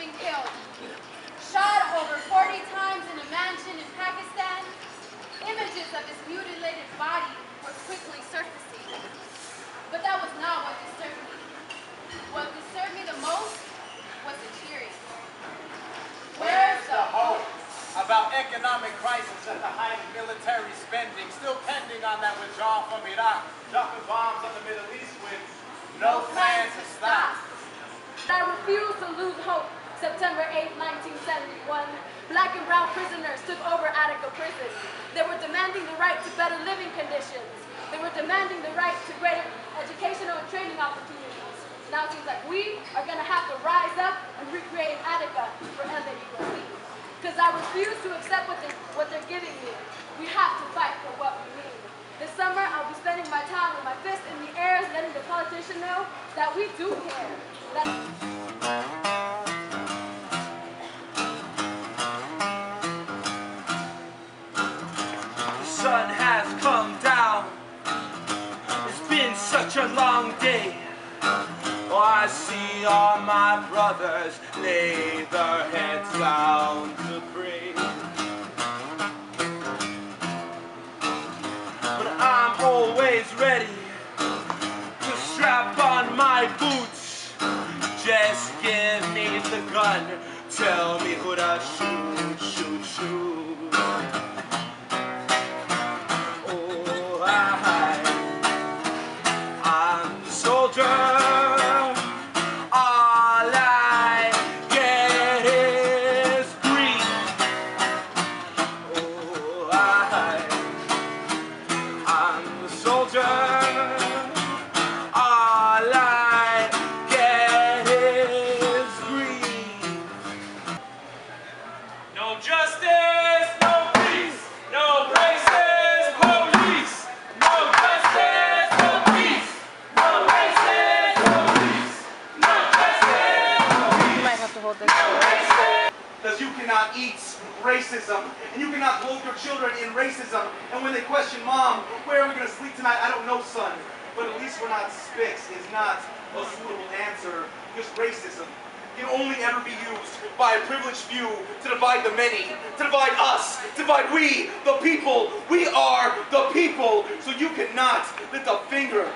been killed. Shot over 40 times in a mansion in Pakistan, images of his mutilated body were quickly surfacing. But that was not what disturbed me. What disturbed me the most was the cheering. Where's the hope about economic crisis at the height of military spending, still pending on that withdrawal from Iraq, dropping bombs on the Middle East with no plan to stop? I refuse to lose hope. September 8, 1971, black and brown prisoners took over Attica prison. They were demanding the right to better living conditions. They were demanding the right to greater educational and training opportunities. Now it seems like we are going to have to rise up and recreate Attica for L equals C. Because I refuse to accept what they're giving me. We have to fight for what we need. This summer, I'll be spending my time with my fist in the air, letting the politician know that we do care. The sun has come down. It's been such a long day. Oh, I see all my brothers lay their heads down to pray. But I'm always ready to strap on my boots. Just give me the gun, tell me who to shoot, shoot, shoot. Oh, I'm the soldier. Because you cannot eat racism, and you cannot clothe your children in racism. And when they question, Mom, where are we going to sleep tonight? I don't know, son. But at least we're not spics is not a suitable answer, because racism can only ever be used by a privileged few to divide the many, to divide us, to divide we, the people. We are the people. So you cannot lift a finger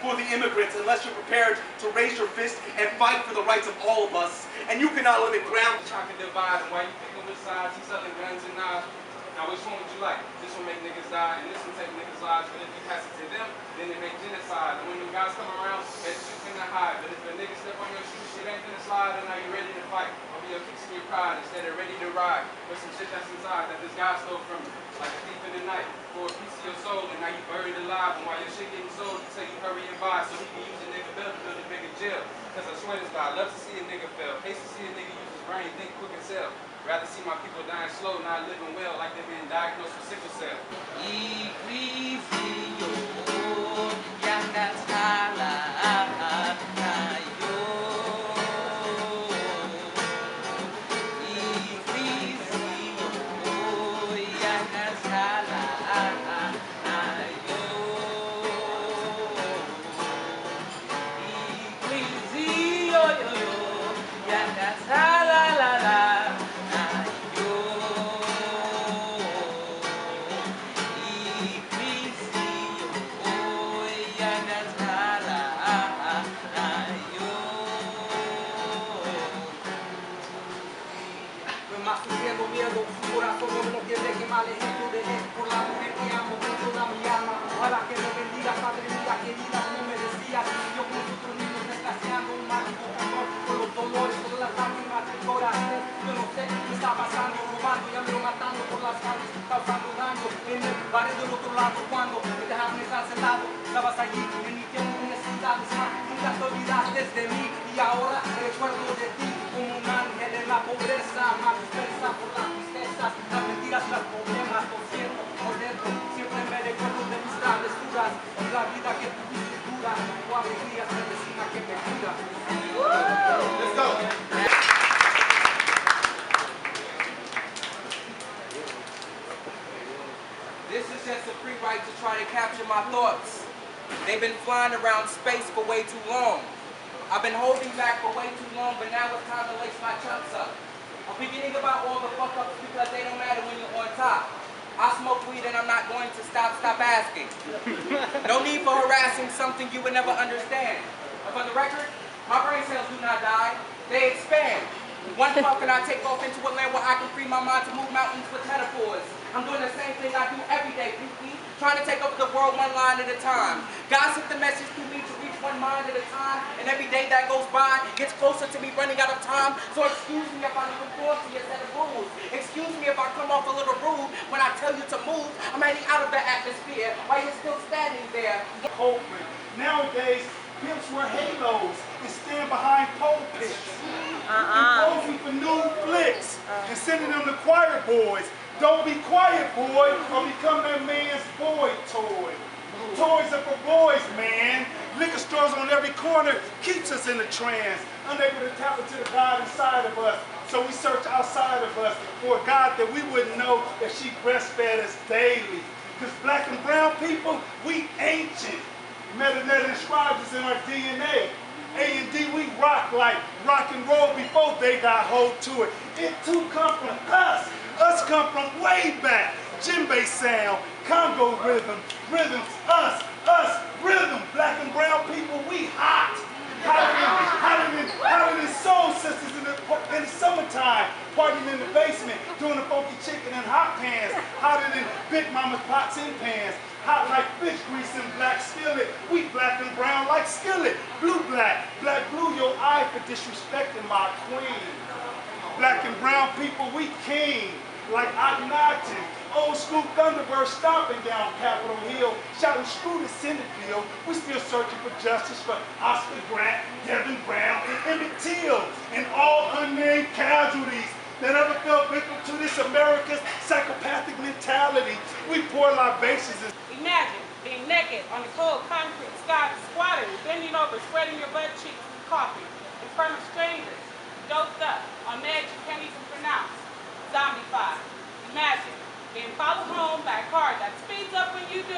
for the immigrants unless you're prepared to raise your fist and fight for the rights of all of us. And you cannot limit ground. Trying to divide them. Why you picking which sides? He's selling guns and knives. Now which one would you like? This one make niggas die and this one take niggas' lives. But if you pass it to them, then they make genocide. And when the guys come around, they shoot finna hide. But if a nigga step on your shoes, shit ain't finna slide, and now you ready to fight. Or be a kicks in your pride instead of ready to ride. With some shit that's inside that this guy stole from you. Like a thief in the night. For a piece of your soul, and now you buried alive. And while your shit getting sold, you say you hurry and buy so he can use a nigga bill to build a bigger jail. Because I swear this guy, I love to see a nigga fail. Hates to see a nigga use his brain, think quick and sell. Rather see my people dying slow, not living well, like they've been diagnosed with sickle cell. Sufriendo miedo, su corazón no me lo pierde, que mal ejemplo de él, por la mujer que amo con toda mi alma. Ojalá que me bendigas, madre mía querida, como me decías, yo con nosotros mismos desgraciando un mágico control, con los dolores, con las lágrimas del corazón. Yo no sé qué está pasando, robando y ando matando por las calles, causando daño en el barrio del otro lado. Cuando me dejaron encarcelado, estabas allí en mi tiempo de necesidades, nunca te olvidaste de mí y ahora recuerdo de ti como un ángel en la pobreza, más dispersa por las tristezas, las mentiras, los problemas, lo siento por dentro, siempre me recuerdo de mis travesuras, y la vida que tuviste dura, tu alegría es medicina que me cura. Let's go. This is just a free write to try to capture my thoughts. They've been flying around space for way too long. I've been holding back for way too long, but now it's time to lace my chunks up. I'm beginning about all the fuck-ups because they don't matter when you're on top. I smoke weed and I'm not going to stop asking. No need for harassing something you would never understand. And for the record, my brain cells do not die, they expand. One puff and I take off into a land where I can free my mind to move mountains with metaphors. I'm doing the same thing I do every day, Pee-Pee, trying to take over the world one line at a time. God sent the message to me to reach one mind at a time, and every day that goes by gets closer to me running out of time. So excuse me if I don't conform to your set of rules. Excuse me if I come off a little rude when I tell you to move. I'm heading out of the atmosphere while you're still standing there. Copeland. Nowadays, pimps wear halos and stand behind pulpits. And posing for new flicks and sending them to choir boys. Don't be quiet, boy, or become that man's boy toy. Toys are for boys, man. Liquor stores on every corner keeps us in a trance, unable to tap into the God inside of us. So we search outside of us for a God that we wouldn't know if she breastfed us daily. Because black and brown people, we ancient. Meta inscribed us in our DNA. A&D, we rock like rock and roll before they got hold to it. It too come from us. Us come from way back. Djembe sound, Congo rhythms, us, rhythm. Black and brown people, we hot. Hotter than soul sisters in the summertime. Partying in the basement, doing the funky chicken and hot pans. Hotter than Big Mama's pots and pans. Hot like fish grease and black skillet. We black and brown like skillet. Black blue your eye for disrespecting my queen. Black and brown people, we king. Like Akhenaten. Old school Thunderbird stomping down Capitol Hill, shouting screw the Senate bill. We still searching for justice for Oscar Grant, Devin Brown, and Emmett Till, and all unnamed casualties that ever fell victim to this America's psychopathic mentality. We pour libations. Imagine being naked on the cold concrete, squatting, bending over, sweating your butt cheeks with coffee in front of strangers, doped up on meds you can't even pronounce, zombified. Imagine being followed home by a car that speeds up when you do,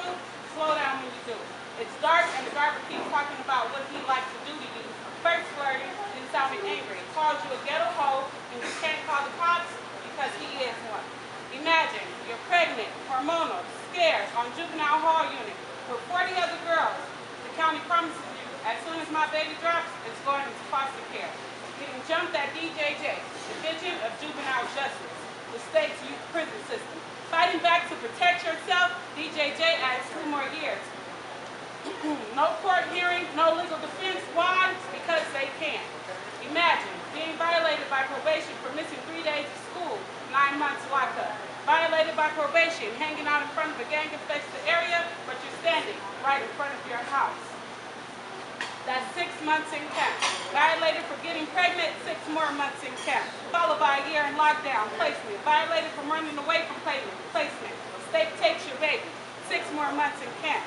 slow down when you do. It's dark and the driver keeps talking about what he likes to do to you. First flirting, then sounding angry. Calls you a ghetto hoe and you can't call the cops because he is one. Imagine you're pregnant, hormonal, scared, on juvenile hall unit with 40 other girls. The county promises you as soon as my baby drops, it's going into foster care. Getting jumped at DJJ, Division of Juvenile Justice, the state's youth prison system. Fighting back to protect yourself, DJJ adds 2 more years. No court hearing, no legal defense. Why? Because they can. Imagine being violated by probation for missing 3 days of school, 9 months lockup. Violated by probation, hanging out in front of a gang-infested area, but you're standing right in front of your house. That's 6 months in camp. Violated for getting pregnant, 6 more months in camp. Followed by a year in lockdown, placement. Violated from running away from placement. State takes your baby, 6 more months in camp.